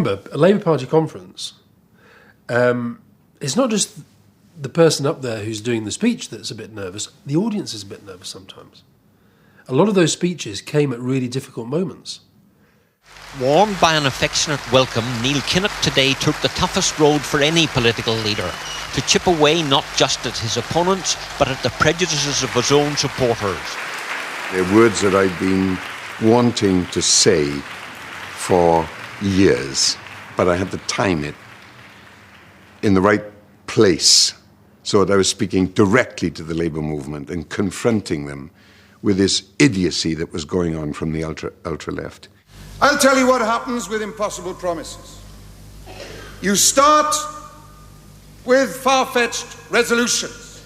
remember, a Labour Party conference, it's not just the person up there who's doing the speech that's a bit nervous. The audience is a bit nervous sometimes. A lot of those speeches came at really difficult moments. Warmed by an affectionate welcome, Neil Kinnock today took the toughest road for any political leader, to chip away not just at his opponents, but at the prejudices of his own supporters. They're words that I've been wanting to say for years, but I had to time it in the right place so that I was speaking directly to the Labour movement and confronting them with this idiocy that was going on from the ultra-left. I'll tell you what happens with impossible promises. You start with far-fetched resolutions.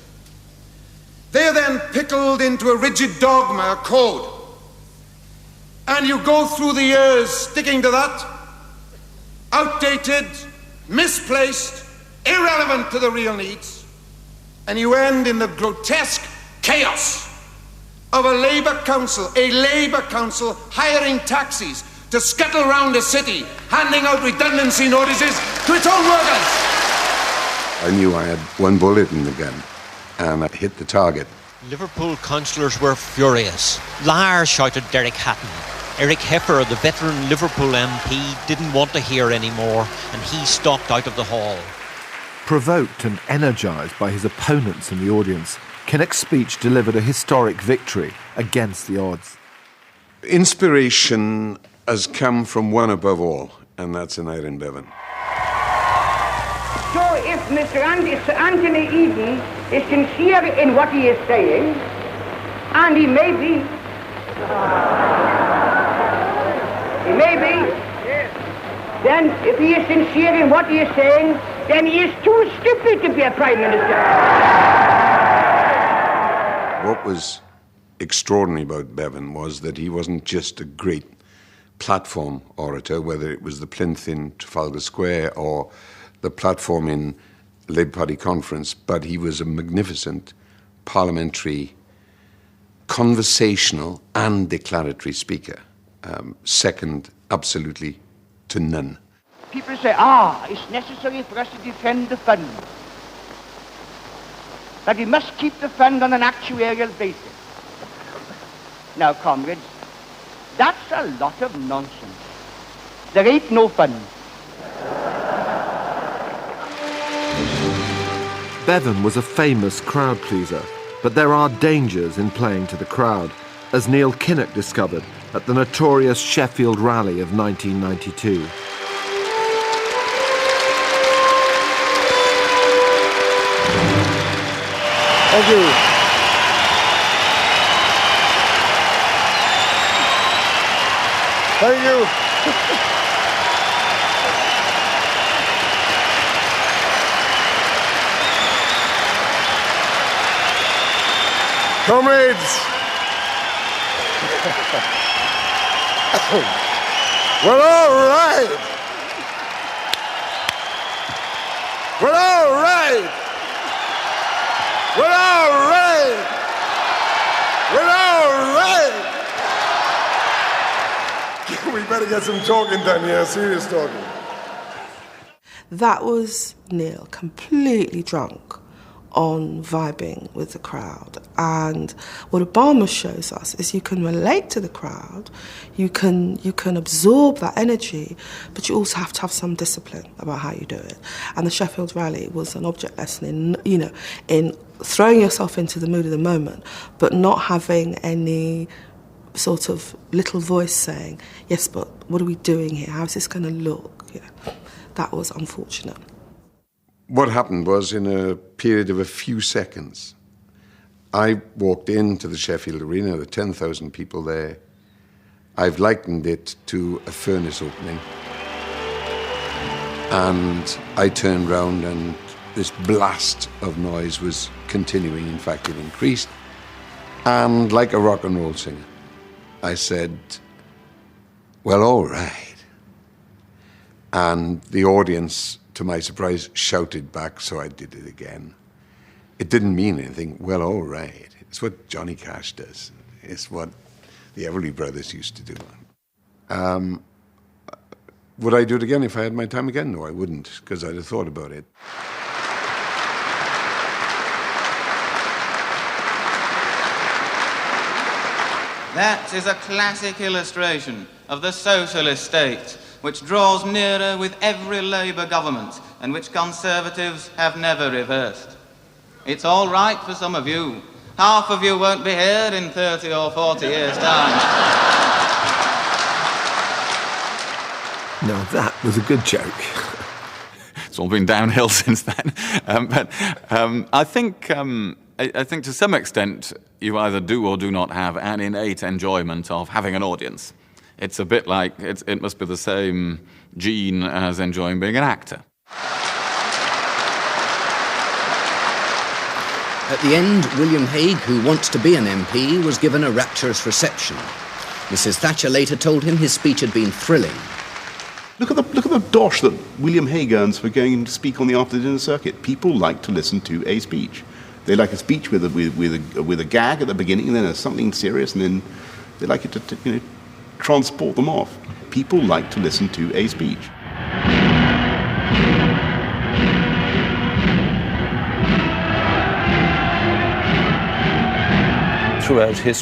They are then pickled into a rigid dogma, a code. And you go through the years sticking to that, outdated, misplaced, irrelevant to the real needs, and you end in the grotesque chaos of a Labour council hiring taxis to scuttle around a city, handing out redundancy notices to its own workers. I knew I had one bullet in the gun, and I hit the target. Liverpool councillors were furious. Liar, shouted Derek Hatton. Eric Heffer, the veteran Liverpool MP, didn't want to hear anymore, and he stalked out of the hall. Provoked and energised by his opponents in the audience, Kinnock's speech delivered a historic victory against the odds. Inspiration has come from one above all, and that's Aneurin Bevin. So if Mr. Anthony Eden is sincere in what he is saying, and he may be, then if he is sincere in what he is saying, then he is too stupid to be a Prime Minister. What was extraordinary about Bevin was that he wasn't just a great platform orator, whether it was the plinth in Trafalgar Square or the platform in Labour Party conference, but he was a magnificent parliamentary, conversational and declaratory speaker, second absolutely to none. People say, it's necessary for us to defend the fund. That we must keep the fund on an actuarial basis. Now, comrades, that's a lot of nonsense. There ain't no fund. Bevin was a famous crowd pleaser, but there are dangers in playing to the crowd, as Neil Kinnock discovered at the notorious Sheffield rally of 1992. Thank you. Thank you. Comrades, well, all right. Well, all right. Well, all right. Well, all right. We better get some talking done here, serious talking. That was Neil, completely drunk on vibing with the crowd. And what Obama shows us is you can relate to the crowd, you can absorb that energy, but you also have to have some discipline about how you do it. And the Sheffield rally was an object lesson in throwing yourself into the mood of the moment, but not having any sort of little voice saying, yes, but what are we doing here? How's this going to look? That was unfortunate. What happened was, in a period of a few seconds, I walked into the Sheffield Arena, there were 10,000 people there. I've likened it to a furnace opening. And I turned round and this blast of noise was continuing. In fact, it increased. And like a rock and roll singer, I said, well, all right. And the audience, to my surprise, shouted back, so I did it again. It didn't mean anything. Well, all right. It's what Johnny Cash does. It's what the Everly Brothers used to do. Would I do it again if I had my time again? No, I wouldn't, because I'd have thought about it. That is a classic illustration of the socialist state, which draws nearer with every Labour government and which Conservatives have never reversed. It's all right for some of you. Half of you won't be here in 30 or 40 years' time. Now that was a good joke. It's all been downhill since then. I think to some extent you either do or do not have an innate enjoyment of having an audience. It's a bit like, it must be the same gene as enjoying being an actor. At the end, William Hague, who wants to be an MP, was given a rapturous reception. Mrs. Thatcher later told him his speech had been thrilling. Look at the dosh that William Hague earns for going to speak on the after-dinner circuit. People like to listen to a speech. They like a speech with a gag at the beginning, and then there's something serious, and then they like it to transport them off. People like to listen to a speech. Throughout history,